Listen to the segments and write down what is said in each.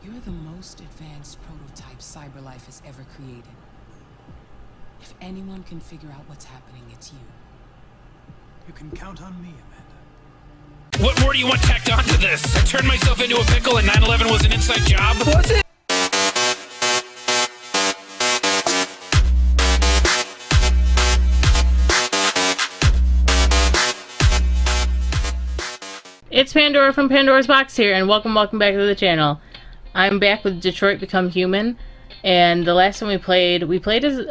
You're the most advanced prototype CyberLife has ever created. If anyone can figure out what's happening, it's you. You can count on me, Amanda. What more do you want tacked onto this? I turned myself into a pickle and 9/11 was an inside job? Was it? It's Pandora from Pandora's Box here, and welcome back to the channel. I'm back with Detroit Become Human, and the last time we played as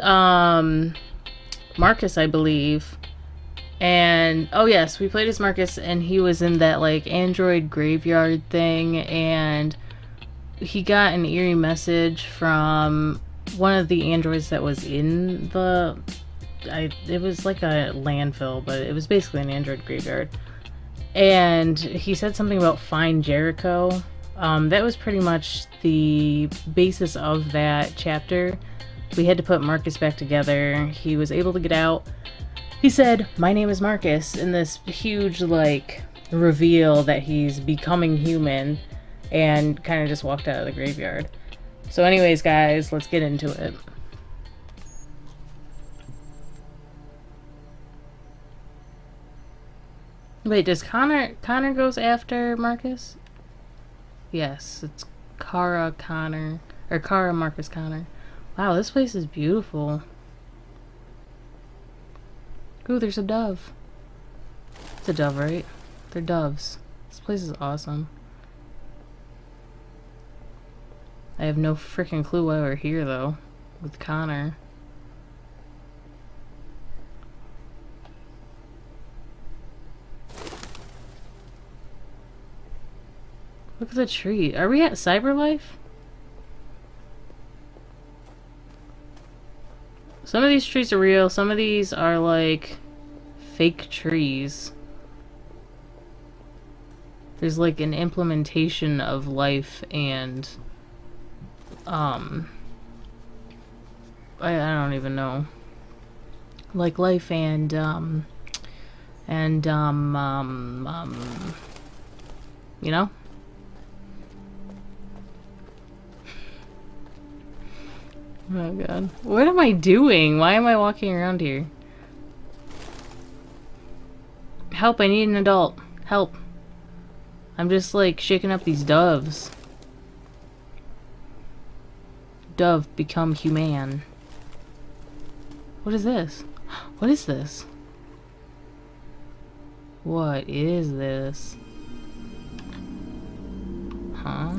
Marcus, I believe. And oh yes, we played as Marcus, and he was in that like android graveyard thing, and he got an eerie message from one of the androids that was in the it was like a landfill, but it was basically an android graveyard. And he said something about Find Jericho. That was pretty much the basis of that chapter. We had to put Marcus back together. He was able to get out. He said, "My name is Marcus," in this huge, like, reveal that he's becoming human, and kind of just walked out of the graveyard. So anyways, guys, let's get into it. Wait, does Connor goes after Marcus? Yes, it's Kara Connor, or Kara Marcus Connor. Wow, this place is beautiful. Ooh, there's a dove. It's a dove, right? They're doves. This place is awesome. I have no freaking clue why we're here, though, with Connor. Look at the tree. Are we at CyberLife? Some of these trees are real. Some of these are like fake trees. There's like an implementation of life and I don't even know. Like life and you know? Oh god. What am I doing? Why am I walking around here? Help, I need an adult. Help. I'm just like shaking up these doves. Dove, become human. What is this? What is this? What is this? Huh?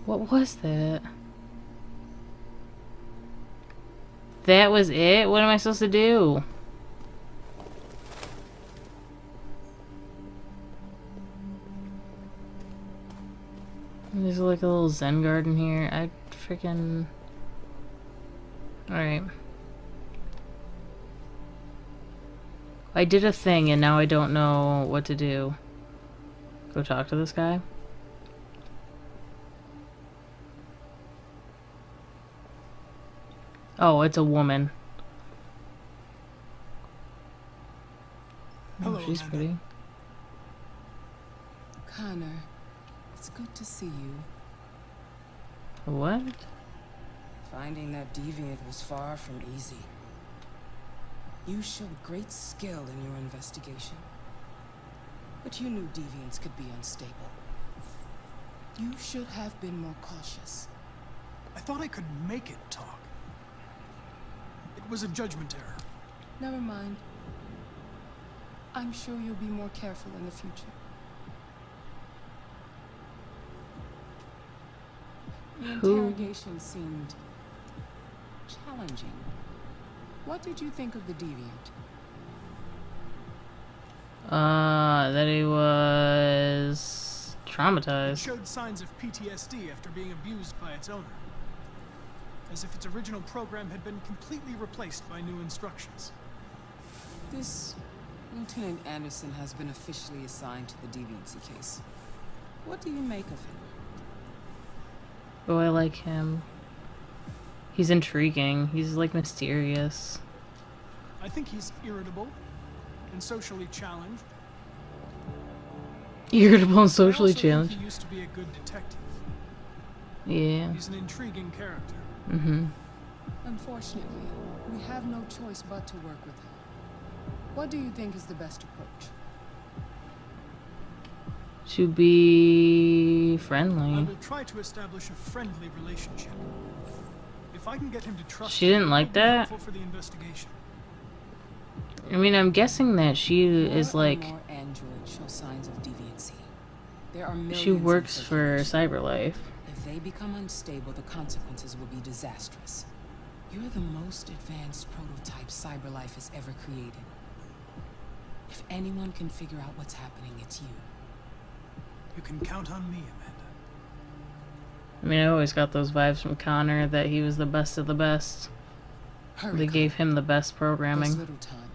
What was that? That was it? What am I supposed to do? There's like a little Zen garden here. I freaking... Alright. I did a thing and now I don't know what to do. Go talk to this guy? Oh, it's a woman. Hello, Oh, she's Amanda. pretty. Connor, it's good to see you. What? Finding that deviant was far from easy. You showed great skill in your investigation. But you knew deviants could be unstable. You should have been more cautious. I thought I could make it talk. It was a judgment error. Never mind. I'm sure you'll be more careful in the future. The interrogation seemed challenging. What did you think of the deviant? That he was It traumatized. showed signs of PTSD after being abused by its owner. As if its original program had been completely replaced by new instructions. This Lieutenant Anderson has been officially assigned to the deviancy case. What do you make of him? Oh, I like him. He's intriguing. He's like mysterious. I think he's irritable and socially challenged. Irritable and socially I also think challenged. he used to be a good detective. Yeah. He's an intriguing character. Mm-hmm. Unfortunately, we have no choice but to work with him. What do you think is the best approach? To be I friendly. will try to establish a friendly relationship. If I can get him to trust She didn't me, like it'll be that? helpful for the investigation. I mean, I'm guessing that she is More and like, more androids show signs of deviancy. There are millions she in works for circulation. CyberLife. If they become unstable, the consequences will be disastrous. You're the most advanced prototype CyberLife has ever created. If anyone can figure out what's happening, it's you. You can count on me, Amanda. I mean, I always got those vibes from Connor that he was the best of the best. Hurry, They gave him the best There's programming. little time.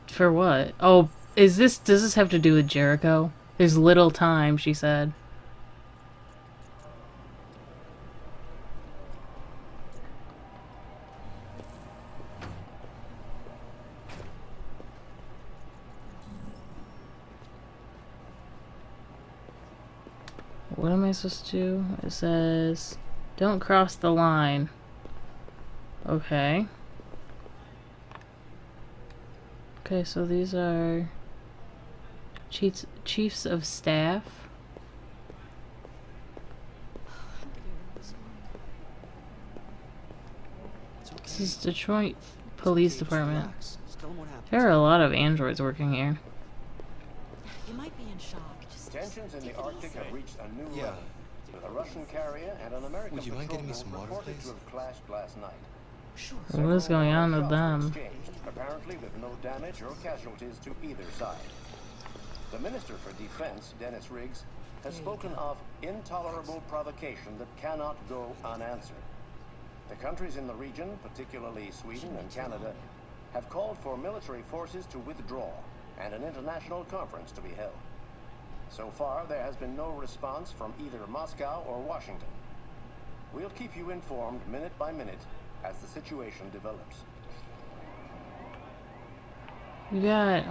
For what? Oh, does this have to do with Jericho? There's little time, she said. What am I supposed to do? It says, don't cross the line. Okay. Okay, so these are chiefs of staff. This is Detroit Police Department. There are a lot of androids working here. You might be in shock. Just Tensions in take the it Arctic easy. have reached a new Yeah. level. A Russian carrier and an American Would you mind getting me patrol some water, reported please? to have clashed last night. Sure. What is going on with Shots were them? exchanged, apparently with no damage or casualties to either side. The Minister for Defense, Dennis Riggs, has spoken of intolerable provocation that cannot go unanswered. The countries in the region, particularly Sweden and Canada, have called for military forces to withdraw and an international conference to be held. So far, there has been no response from either Moscow or Washington. We'll keep you informed minute by minute as the situation develops. You got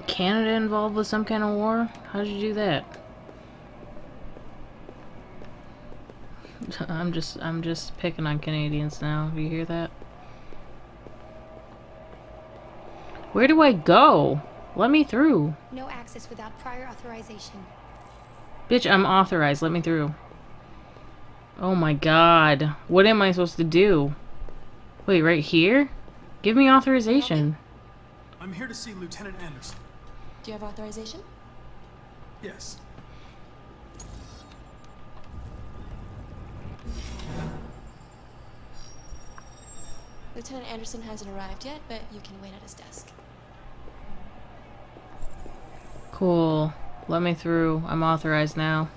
Canada involved with some kind of war? How'd you do that? I'm just picking on Canadians now. Do you hear that? Where do I go? Let me through. No access without prior authorization. Bitch, I'm authorized. Let me through. Oh my god. What am I supposed to do? Wait, right here? Give me authorization. I'm here to see Lieutenant Anderson. Do you have authorization? Yes. Lieutenant Anderson hasn't arrived yet, but you can wait at his desk. Cool. Let me through. I'm authorized now.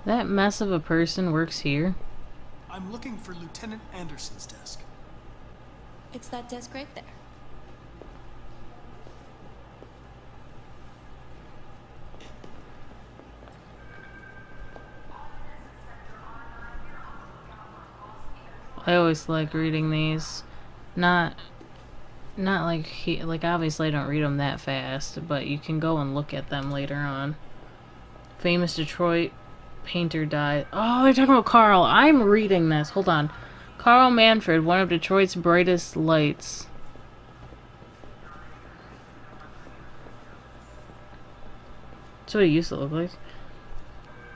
That mess of a person works here. I'm looking for Lieutenant Anderson's desk. It's that desk right there. I always like reading these. Not like obviously I don't read them that fast, but you can go and look at them later on. Famous Detroit painter died. Oh, they're talking about Carl. I'm reading this. Hold on. Carl Manfred, one of Detroit's brightest lights. That's what he used to look like.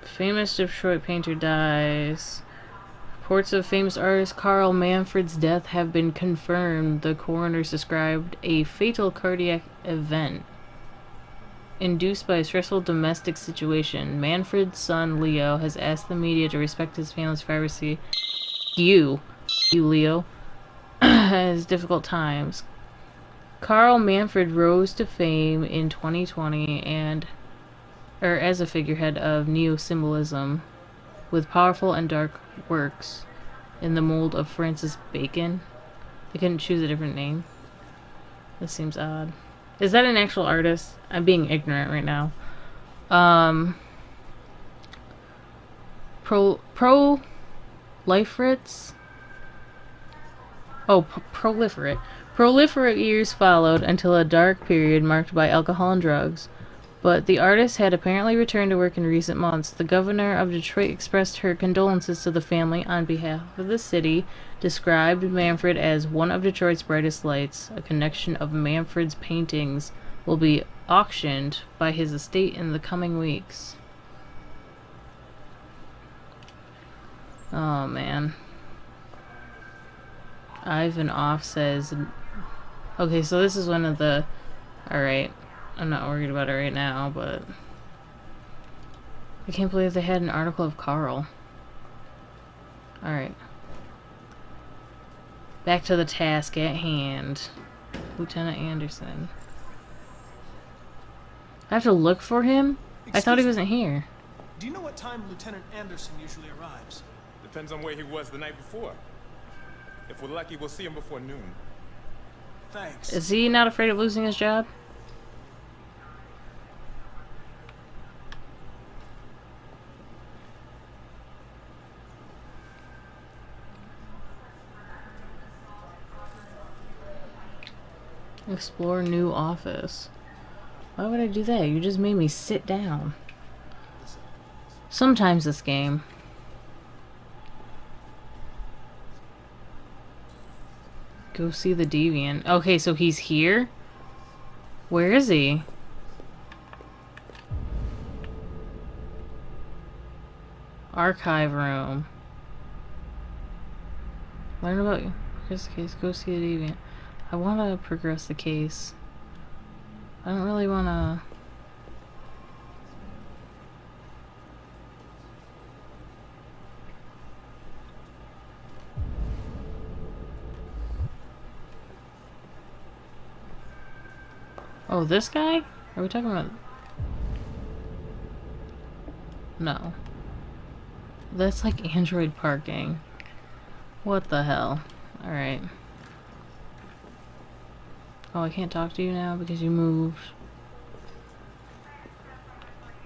Famous Detroit painter dies. Reports of famous artist Carl Manfred's death have been confirmed. The coroners described a fatal cardiac event induced by a stressful domestic situation. Manfred's son, Leo, has asked the media to respect his family's privacy. You, Leo, has difficult times. Carl Manfred rose to fame in 2020 as a figurehead of neo-symbolism, with powerful and dark works in the mold of Francis Bacon. They couldn't choose a different name. This seems odd. Is that an actual artist? I'm being ignorant right now. Proliferates? Oh, proliferate. Proliferate years followed until a dark period marked by alcohol and drugs. But the artist had apparently returned to work in recent months. The governor of Detroit expressed her condolences to the family on behalf of the city, described Manfred as one of Detroit's brightest lights. A collection of Manfred's paintings will be auctioned by his estate in the coming weeks. Oh, man. Ivan Off says... Okay, so this is one of the... Alright. I'm not worried about it right now, but... I can't believe they had an article of Carl. Alright. Back to the task at hand. Lieutenant Anderson. I have to look for him? I thought he wasn't here. Do you know what time Lieutenant Anderson usually arrives? Depends on where he was the night before. If we're lucky, we'll see him before noon. Thanks. Is he not afraid of losing his job? Explore new office. Why would I do that? You just made me sit down. Sometimes this game. Go see the deviant. Okay, so he's here? Where is he? Archive room. Learn about this case. Go see the deviant. I want to progress the case. I don't really want to... Oh, this guy? Are we talking about... No. That's like Android parking. What the hell? Alright. Oh, I can't talk to you now because you moved.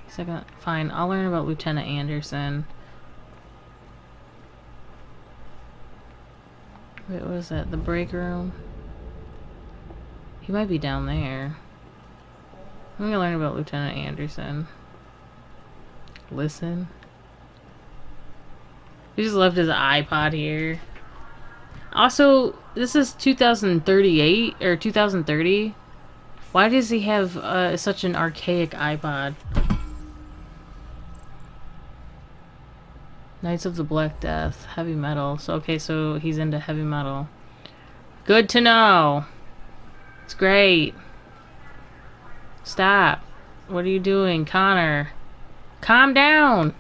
Second. Fine, I'll learn about Lieutenant Anderson. Wait, what is that? The break room? He might be down there. I'm gonna learn about Lieutenant Anderson. Listen. He just left his iPod here. Also, this is 2038 or 2030. Why does he have such an archaic iPod? Knights of the Black Death, heavy metal. So okay, so he's into heavy metal. Good to know. It's great. Stop. What are you doing, Connor? Calm down.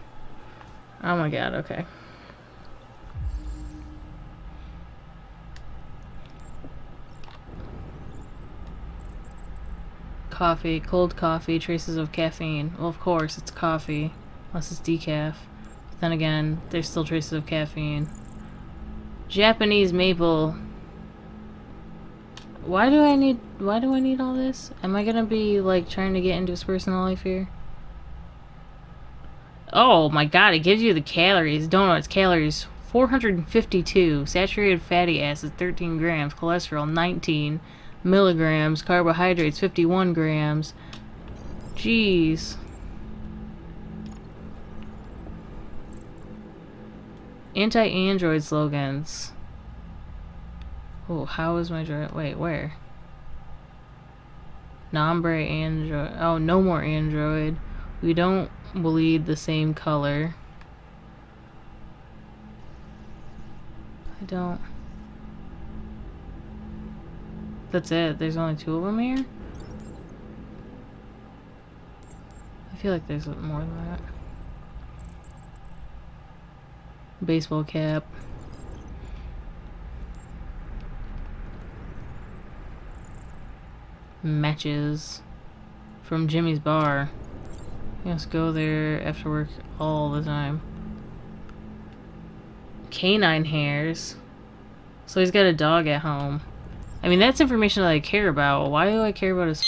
Oh my god, okay. Coffee, cold coffee, traces of caffeine. Well, of course, it's coffee. Unless it's decaf. But then again, there's still traces of caffeine. Japanese maple. Why do I need all this? Am I gonna be, like, trying to get into his personal life here? Oh my god, it gives you the calories. Donuts, calories, 452. Saturated fatty acids, 13 grams. Cholesterol, 19 milligrams. Carbohydrates, 51 grams. Jeez. Anti-android slogans. Oh, how is my droid? Wait, where? Nombre android. Oh, no more android. We don't bleed the same color. I don't. That's it. There's only 2 of them here? I feel like there's more than that. Baseball cap. Matches. From Jimmy's bar. He must go there after work all the time. Canine hairs. So he's got a dog at home. I mean, that's information that I care about. Why do I care about his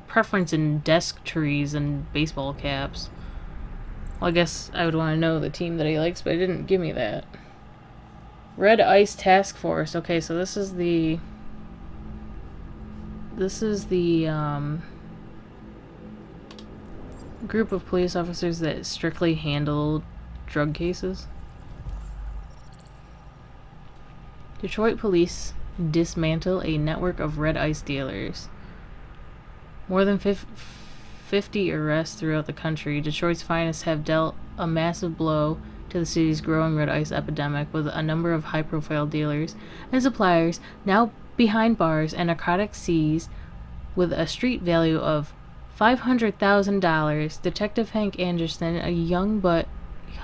preference in desk trees and baseball caps? Well, I guess I would want to know the team that he likes, but it didn't give me that. Red Ice Task Force. Okay, so this is the group of police officers that strictly handle drug cases. Detroit police dismantle a network of red ice dealers. More than 50 arrests throughout the country. Detroit's finest have dealt a massive blow to the city's growing red ice epidemic, with a number of high-profile dealers and suppliers now behind bars and narcotics seized with a street value of $500,000. Detective Hank Anderson, a young but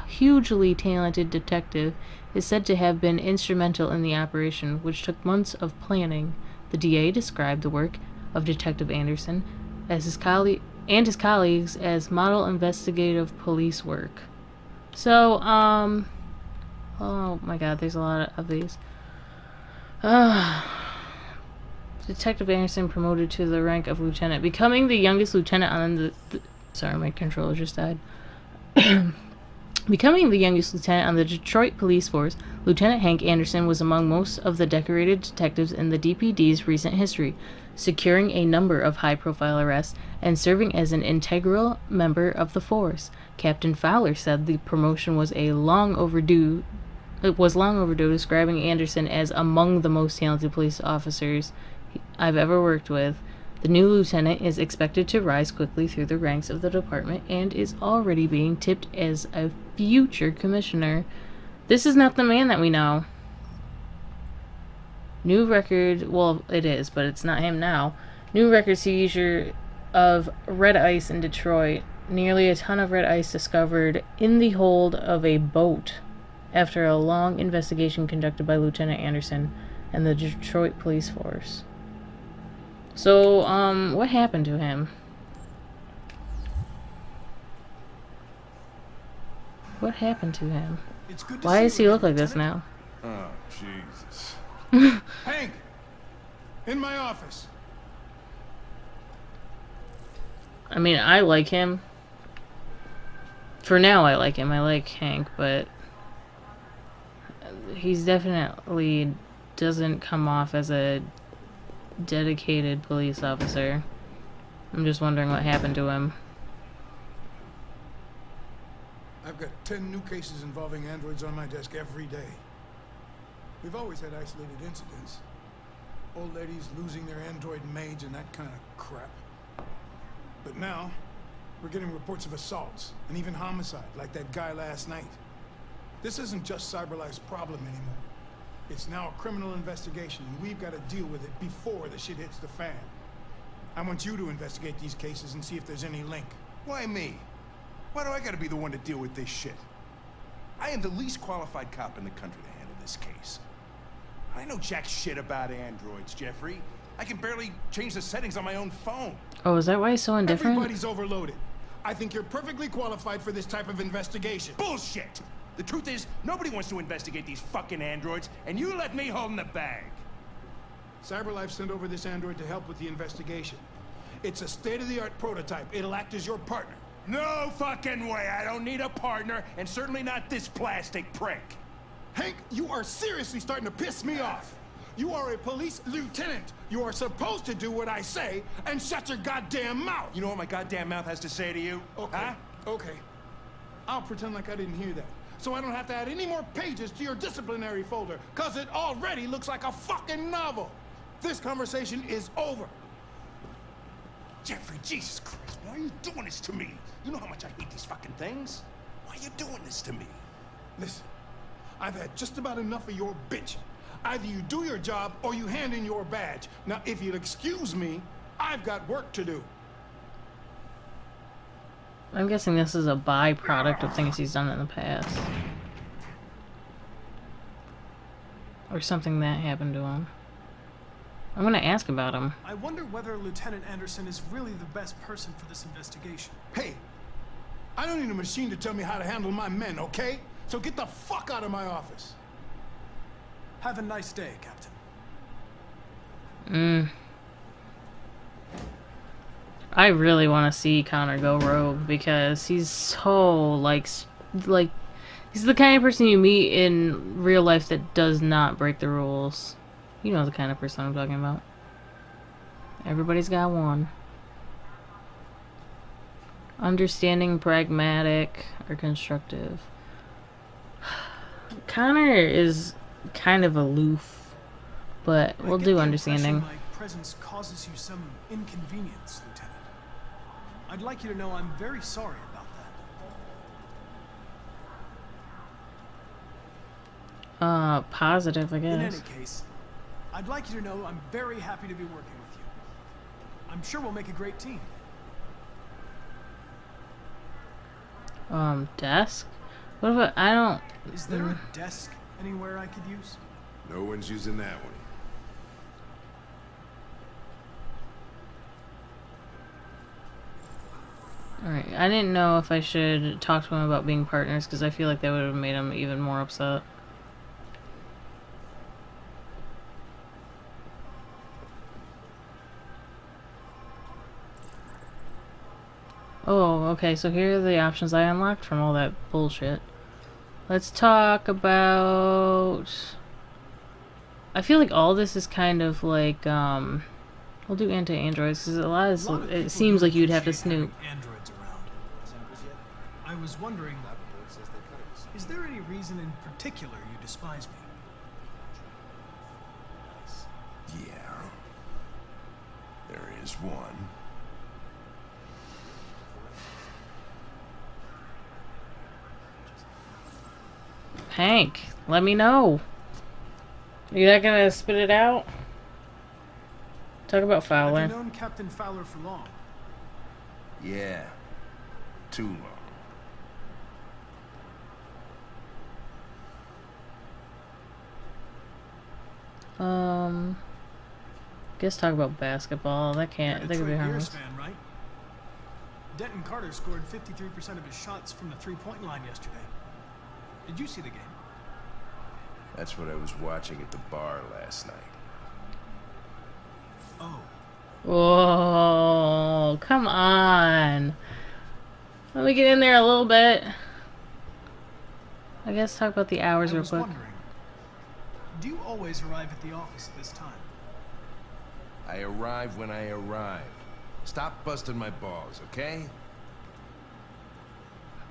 hugely talented detective, is said to have been instrumental in the operation, which took months of planning. The DA described the work of Detective Anderson as his colleagues as model investigative police work. So, oh my god, there's a lot of these. Detective Anderson promoted to the rank of lieutenant, becoming the youngest lieutenant on sorry, my controller just died. Becoming the youngest lieutenant on the Detroit Police Force, Lieutenant Hank Anderson was among most of the decorated detectives in the DPD's recent history, securing a number of high-profile arrests and serving as an integral member of the force. Captain Fowler said the promotion was long overdue, describing Anderson as among the most talented police officers I've ever worked with. The new lieutenant is expected to rise quickly through the ranks of the department and is already being tipped as a future commissioner. This is not the man that we know. New record, well, it is, but it's not him now. New record seizure of red ice in Detroit. Nearly a ton of red ice discovered in the hold of a boat after a long investigation conducted by Lieutenant Anderson and the Detroit Police Force. So, what happened to him? What happened to him? Why does he look like this now? Oh, Jesus. Hank! In my office. I mean, I like him. For now, I like him. I like Hank, but he's definitely doesn't come off as a dedicated police officer. I'm just wondering what happened to him. I've got 10 new cases involving androids on my desk every day. We've always had isolated incidents. Old ladies losing their android maids and that kind of crap. But now, we're getting reports of assaults and even homicide, like that guy last night. This isn't just CyberLife's problem anymore. It's now a criminal investigation, and we've got to deal with it before the shit hits the fan. I want you to investigate these cases and see if there's any link. Why me? Why do I gotta be the one to deal with this shit? I am the least qualified cop in the country to handle this case. I know jack shit about androids, Jeffrey. I can barely change the settings on my own phone. Oh, is that why he's so indifferent? Everybody's overloaded. I think you're perfectly qualified for this type of investigation. Bullshit! The truth is, nobody wants to investigate these fucking androids, and you left me holding the bag. CyberLife sent over this android to help with the investigation. It's a state-of-the-art prototype. It'll act as your partner. No fucking way! I don't need a partner, and certainly not this plastic prick. Hank, you are seriously starting to piss me off. You are a police lieutenant. You are supposed to do what I say and shut your goddamn mouth. You know what my goddamn mouth has to say to you? Okay, huh? okay. I'll pretend like I didn't hear that, so I don't have to add any more pages to your disciplinary folder, cause it already looks like a fucking novel. This conversation is over. Jeffrey, Jesus Christ, why are you doing this to me? You know how much I hate these fucking things. Why are you doing this to me? Listen, I've had just about enough of your bitching. Either you do your job or you hand in your badge. Now, if you'll excuse me, I've got work to do. I'm guessing this is a byproduct of things he's done in the past. Or something that happened to him. I'm gonna ask about him. I wonder whether Lieutenant Anderson is really the best person for this investigation. Hey, I don't need a machine to tell me how to handle my men, okay? So get the fuck out of my office. Have a nice day, Captain. I really want to see Connor go rogue because he's so like he's the kind of person you meet in real life that does not break the rules. You know the kind of person I'm talking about. Everybody's got one. Understanding, pragmatic, or constructive. Connor is kind of aloof, but we'll do understanding. My presence causes you some inconvenience, Lieutenant. I'd like you to know I'm very sorry about that. Positive, I guess. In any case, I'd like you to know I'm very happy to be working with you. I'm sure we'll make a great team. Desk? What about, I don't... Is there a desk anywhere I could use? No one's using that one. Alright, I didn't know if I should talk to him about being partners, because I feel like that would have made him even more upset. Oh, okay, so here are the options I unlocked from all that bullshit. Let's talk about... I feel like all this is kind of like, we'll do anti-androids, because a lot of it seems like you'd have to snoop. Androids around. I was wondering, is there any reason in particular you despise me? Yeah. There is one. Hank, let me know. You're not gonna spit it out? Talk about Fowler. Have you known Captain Fowler for long? Yeah. Too long. Guess talk about basketball. That can't. That could be harmless. Fan, right? Denton Carter scored 53% of his shots from the three-point line yesterday. Did you see the game? That's what I was watching at the bar last night. Oh. Whoa, come on. Let me get in there a little bit. I guess talk about the hours real quick. Wondering, do you always arrive at the office at this time? I arrive when I arrive. Stop busting my balls, okay?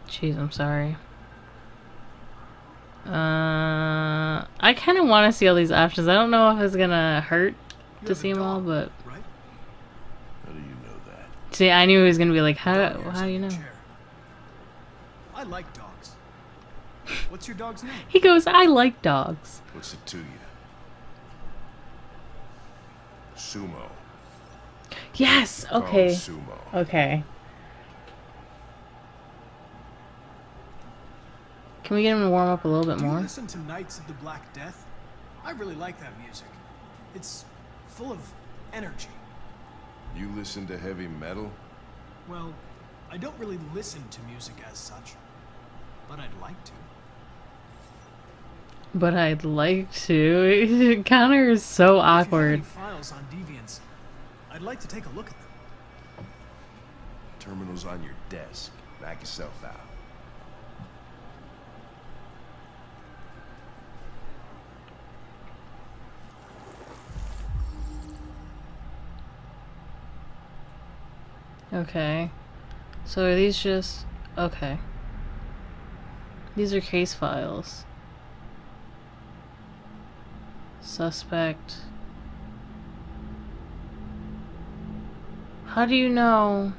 Jeez, I'm sorry. I kind of want to see all these options. I don't know if it's gonna hurt to see them all, but... Right? How do you know that? See, I knew he was gonna be like, how do you know? I like dogs. What's your dog's name? He goes, I like dogs. What's it to you? Sumo. Yes, okay. Sumo. Okay. Can we get him to warm up a little bit more? Do you listen to Knights of the Black Death? I really like that music. It's full of energy. You listen to heavy metal? Well, I don't really listen to music as such, but I'd like to. But I'd like to. Connor is so awkward. If you have any files on Deviants, I'd like to take a look at them. Terminal's on your desk. Knock yourself out. Okay. So are these just... Okay. These are case files. Suspect. How do you know...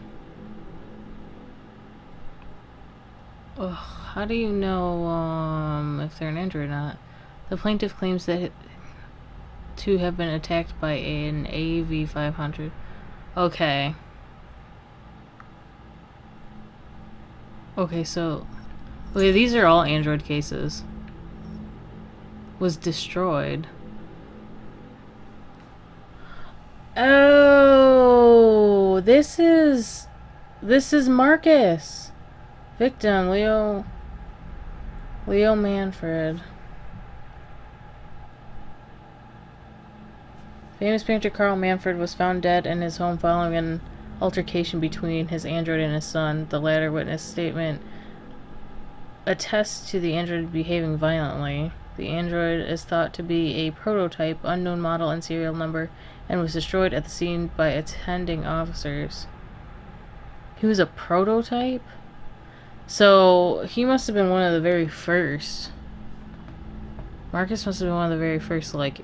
Ugh, how do you know if they're an android or not? The plaintiff claims that two have been attacked by an AV-500. Okay. Okay, so... Okay, these are all android cases. Was destroyed. Oh, this is Marcus. Victim, Leo Manfred. Famous painter Carl Manfred was found dead in his home following an altercation between his android and his son. The latter witness statement attests to the android behaving violently. The android is thought to be a prototype, unknown model and serial number, and was destroyed at the scene by attending officers. He was a prototype? So, he must have been one of the very first. Marcus must have been one of the very first, like,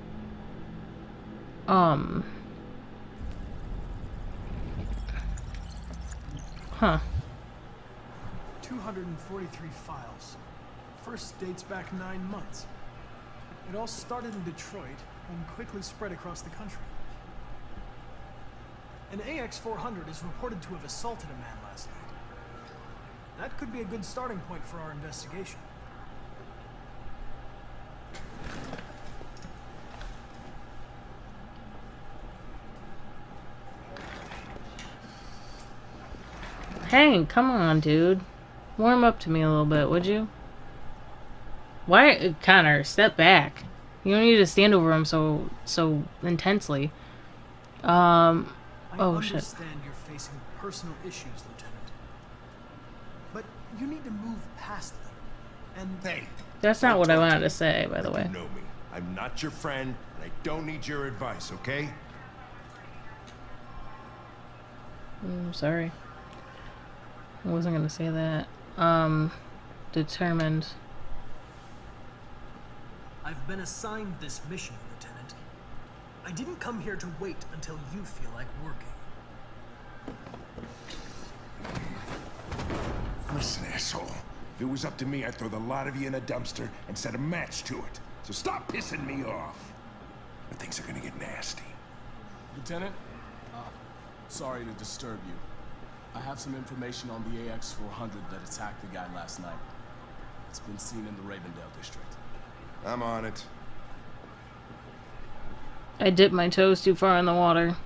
Huh. 243 files. First dates back 9 months. It all started in Detroit and quickly spread across the country. An AX-400 is reported to have assaulted a man last night. That could be a good starting point for our investigation. Hank, come on, dude. Warm up to me a little bit, would you? Why, Connor, step back. You don't need to stand over him so intensely. I oh shit. understand you're facing personal issues, Lieutenant. But you need to move past them. And Hey, That's not what I wanted to say, by the way. you know me. I'm not your friend, and I don't need your advice, okay? Sorry. I wasn't gonna say that. Determined. I've been assigned this mission, Lieutenant. I didn't come here to wait until you feel like working. Listen, asshole. If it was up to me, I'd throw the lot of you in a dumpster and set a match to it. So stop pissing me off. But things are gonna get nasty. Lieutenant, sorry to disturb you. I have some information on the AX-400 that attacked the guy last night. It's been seen in the Ravendale district. I'm on it. I dipped my toes too far in the water.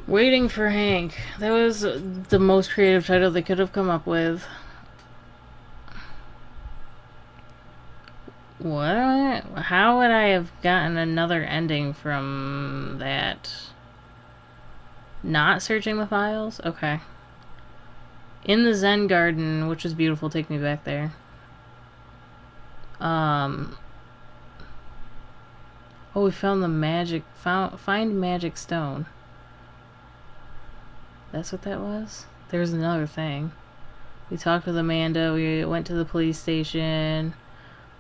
Waiting for Hank. That was the most creative title they could have come up with. What? How would I have gotten another ending from that? Not searching the files? Okay. In the Zen Garden, which was beautiful, take me back there. Oh, we found the magic, find magic stone. That's what that was? There's another thing. We talked with Amanda, we went to the police station.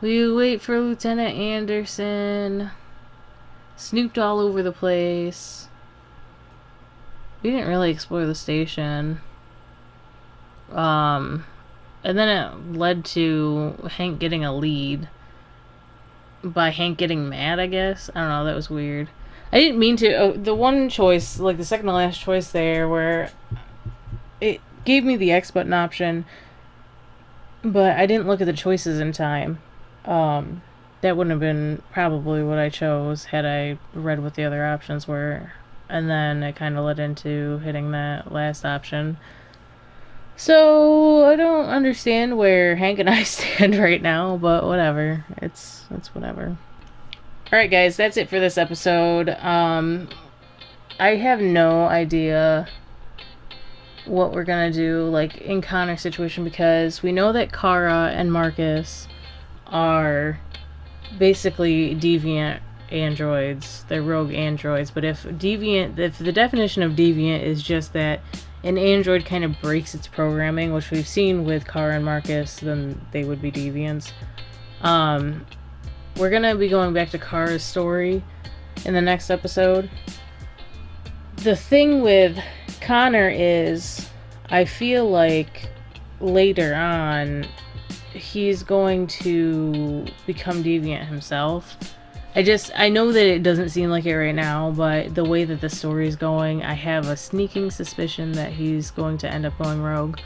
We wait for Lieutenant Anderson. Snooped all over the place. We didn't really explore the station. And then it led to Hank getting a lead. By Hank getting mad, I guess. I don't know, that was weird. I didn't mean to. Oh, the one choice, like the second to last choice there, where it gave me the X button option, but I didn't look at the choices in time. That wouldn't have been probably what I chose had I read what the other options were. And then it kind of led into hitting that last option. So I don't understand where Hank and I stand right now, but whatever. It's whatever. Alright guys, that's it for this episode. I have no idea what we're gonna do, like, in Connor's situation, because we know that Kara and Marcus are basically deviant androids. They're rogue androids, but if the definition of deviant is just that an android kind of breaks its programming, which we've seen with Kara and Marcus, then they would be deviants. We're gonna be going back to Kara's story in the next episode. The thing with Connor is, I feel like later on he's going to become deviant himself. I know that it doesn't seem like it right now, but the way that the story is going, I have a sneaking suspicion that he's going to end up going rogue.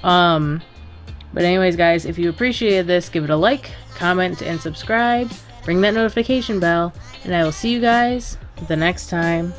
But anyways, guys, if you appreciated this, give it a like, comment, and subscribe. Ring that notification bell, and I will see you guys the next time.